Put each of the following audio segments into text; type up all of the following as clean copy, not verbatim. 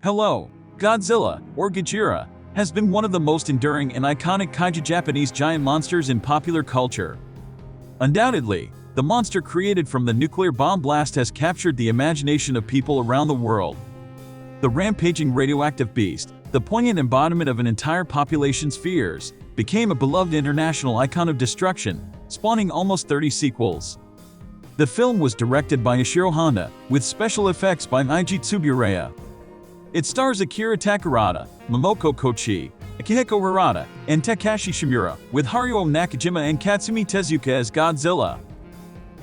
Hello. Godzilla, or Gojira, has been one of the most enduring and iconic kaiju Japanese giant monsters in popular culture. Undoubtedly, the monster created from the nuclear bomb blast has captured the imagination of people around the world. The rampaging radioactive beast, the poignant embodiment of an entire population's fears, became a beloved international icon of destruction, spawning almost 30 sequels. The film was directed by Ishiro Honda, with special effects by Meiji Tsuburaya. It stars Akira Takarada, Momoko Kochi, Akihiko Harada, and Takashi Shimura, with Haruo Nakajima and Katsumi Tezuka as Godzilla.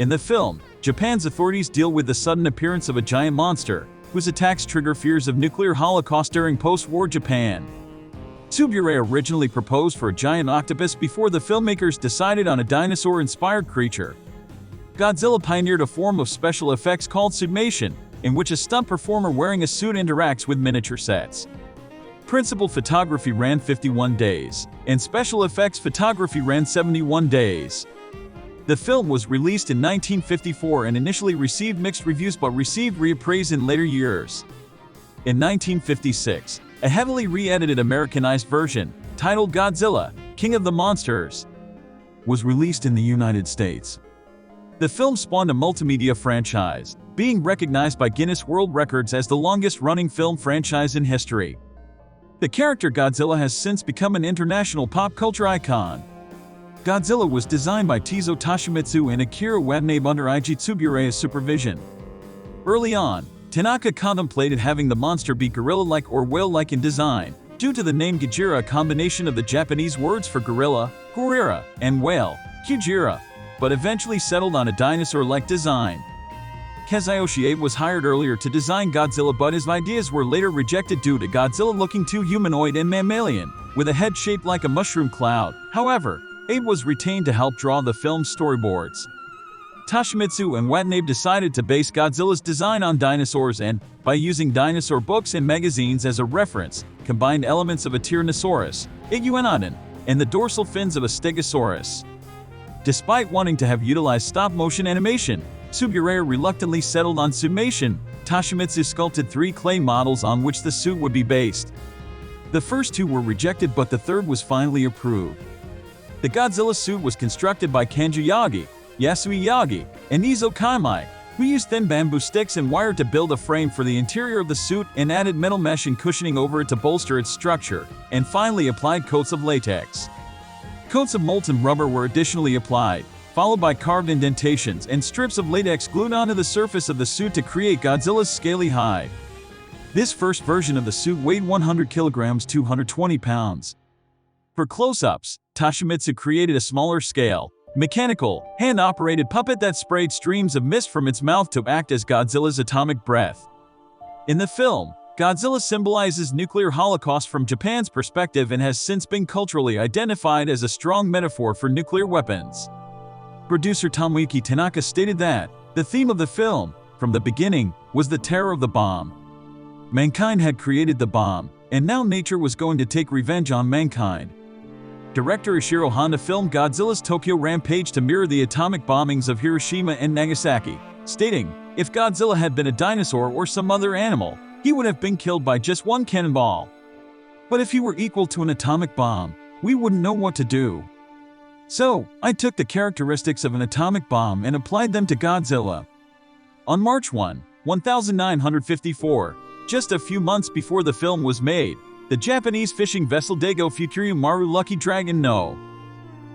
In the film, Japan's authorities deal with the sudden appearance of a giant monster, whose attacks trigger fears of nuclear holocaust during post-war Japan. Tsuburaya originally proposed for a giant octopus before the filmmakers decided on a dinosaur-inspired creature. Godzilla pioneered a form of special effects called suitmation, in which a stunt performer wearing a suit interacts with miniature sets. Principal photography ran 51 days, and special effects photography ran 71 days. The film was released in 1954 and initially received mixed reviews but received reappraise in later years. In 1956, a heavily re-edited Americanized version, titled Godzilla, King of the Monsters, was released in the United States. The film spawned a multimedia franchise, being recognized by Guinness World Records as the longest-running film franchise in history. The character Godzilla has since become an international pop culture icon. Godzilla was designed by Teizo Toshimitsu and Akira Watanabe under Eiji Tsuburaya's supervision. Early on, Tanaka contemplated having the monster be gorilla-like or whale-like in design, due to the name Gojira, a combination of the Japanese words for gorilla, gorira, and whale, Kujira, but eventually settled on a dinosaur-like design. Kazuyoshi Abe was hired earlier to design Godzilla, but his ideas were later rejected due to Godzilla looking too humanoid and mammalian, with a head shaped like a mushroom cloud. However, Abe was retained to help draw the film's storyboards. Toshimitsu and Watanabe decided to base Godzilla's design on dinosaurs and, by using dinosaur books and magazines as a reference, combined elements of a Tyrannosaurus, Iguanodon, and the dorsal fins of a Stegosaurus. Despite wanting to have utilized stop-motion animation, Tsuburaya reluctantly settled on suitmation. Toshimitsu sculpted 3 clay models on which the suit would be based. The first 2 were rejected, but the third was finally approved. The Godzilla suit was constructed by Kanju Yagi, Yasui Yagi, and Izo Kaimai, who used thin bamboo sticks and wire to build a frame for the interior of the suit and added metal mesh and cushioning over it to bolster its structure, and finally applied coats of latex. Coats of molten rubber were additionally applied, followed by carved indentations and strips of latex glued onto the surface of the suit to create Godzilla's scaly hide. This first version of the suit weighed 100 kilograms, 220 pounds. For close-ups, Toshimitsu created a smaller-scale, mechanical, hand-operated puppet that sprayed streams of mist from its mouth to act as Godzilla's atomic breath. In the film, Godzilla symbolizes nuclear holocaust from Japan's perspective and has since been culturally identified as a strong metaphor for nuclear weapons. Producer Tomoyuki Tanaka stated that the theme of the film, from the beginning, was the terror of the bomb. Mankind had created the bomb, and now nature was going to take revenge on mankind. Director Ishiro Honda filmed Godzilla's Tokyo rampage to mirror the atomic bombings of Hiroshima and Nagasaki, stating, "If Godzilla had been a dinosaur or some other animal, he would have been killed by just one cannonball. But if he were equal to an atomic bomb, we wouldn't know what to do. So, I took the characteristics of an atomic bomb and applied them to Godzilla." On March 1, 1954, just a few months before the film was made, the Japanese fishing vessel Daigo Fukuriyu Maru Lucky Dragon No.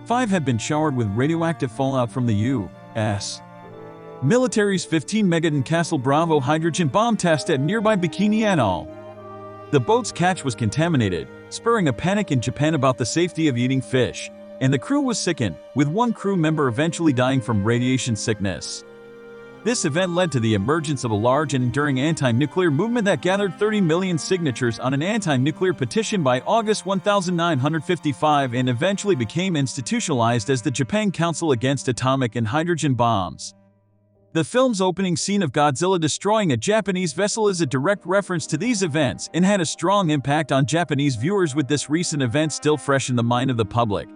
5 had been showered with radioactive fallout from the U.S. military's 15-megaton Castle Bravo hydrogen bomb test at nearby Bikini Atoll. The boat's catch was contaminated, spurring a panic in Japan about the safety of eating fish, and the crew was sickened, with one crew member eventually dying from radiation sickness. This event led to the emergence of a large and enduring anti-nuclear movement that gathered 30 million signatures on an anti-nuclear petition by August 1955 and eventually became institutionalized as the Japan Council Against Atomic and Hydrogen Bombs. The film's opening scene of Godzilla destroying a Japanese vessel is a direct reference to these events and had a strong impact on Japanese viewers, with this recent event still fresh in the mind of the public.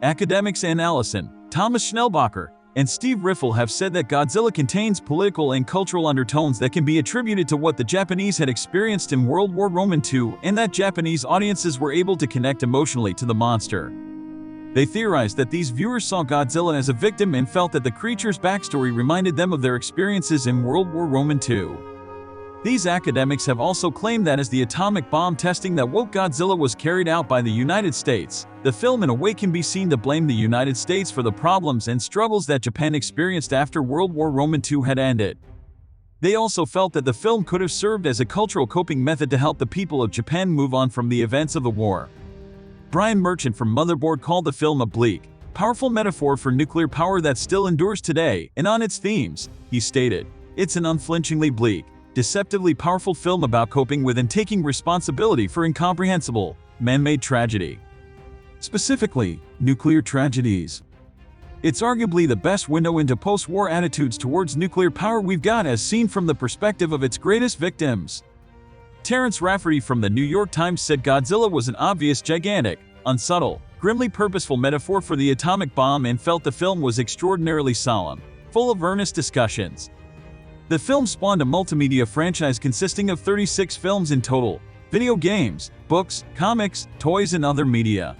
Academics Ann Allison, Thomas Schnellbacher, and Steve Riffle have said that Godzilla contains political and cultural undertones that can be attributed to what the Japanese had experienced in World War II, and that Japanese audiences were able to connect emotionally to the monster. They theorized that these viewers saw Godzilla as a victim and felt that the creature's backstory reminded them of their experiences in World War II. These academics have also claimed that as the atomic bomb testing that woke Godzilla was carried out by the United States, the film in a way can be seen to blame the United States for the problems and struggles that Japan experienced after World War II had ended. They also felt that the film could have served as a cultural coping method to help the people of Japan move on from the events of the war. Brian Merchant from Motherboard called the film a bleak, powerful metaphor for nuclear power that still endures today, and on its themes, he stated, "It's an unflinchingly bleak, deceptively powerful film about coping with and taking responsibility for incomprehensible, man-made tragedy. Specifically, nuclear tragedies. It's arguably the best window into post-war attitudes towards nuclear power we've got as seen from the perspective of its greatest victims." Terrence Rafferty from the New York Times said Godzilla was an obvious, gigantic, unsubtle, grimly purposeful metaphor for the atomic bomb and felt the film was extraordinarily solemn, full of earnest discussions. The film spawned a multimedia franchise consisting of 36 films in total: video games, books, comics, toys, and other media.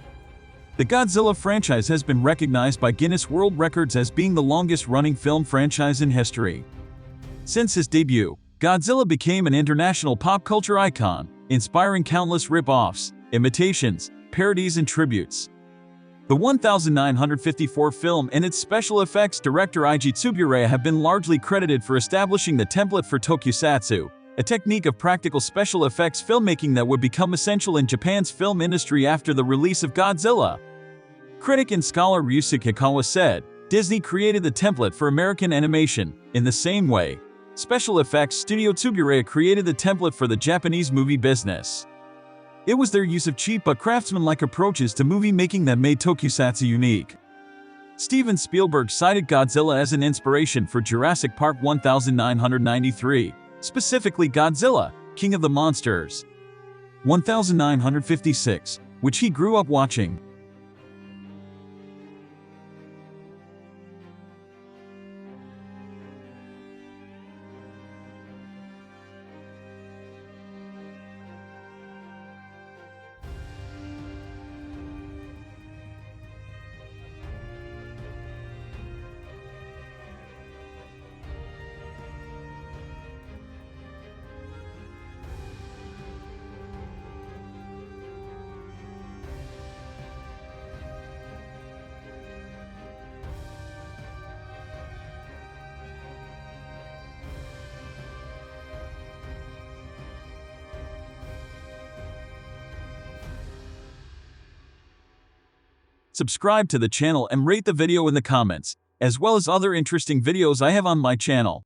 The Godzilla franchise has been recognized by Guinness World Records as being the longest-running film franchise in history. Since his debut, Godzilla became an international pop culture icon, inspiring countless rip-offs, imitations, parodies, and tributes. The 1954 film and its special effects director Eiji Tsuburaya have been largely credited for establishing the template for tokusatsu, a technique of practical special effects filmmaking that would become essential in Japan's film industry after the release of Godzilla. Critic and scholar Ryusuke Hikawa said, "Disney created the template for American animation. In the same way, special effects studio Tsuburaya created the template for the Japanese movie business. It was their use of cheap but craftsmanlike approaches to movie making that made tokusatsu unique." Steven Spielberg cited Godzilla as an inspiration for Jurassic Park 1993, specifically Godzilla, King of the Monsters 1956, which he grew up watching. Subscribe to the channel and rate the video in the comments, as well as other interesting videos I have on my channel.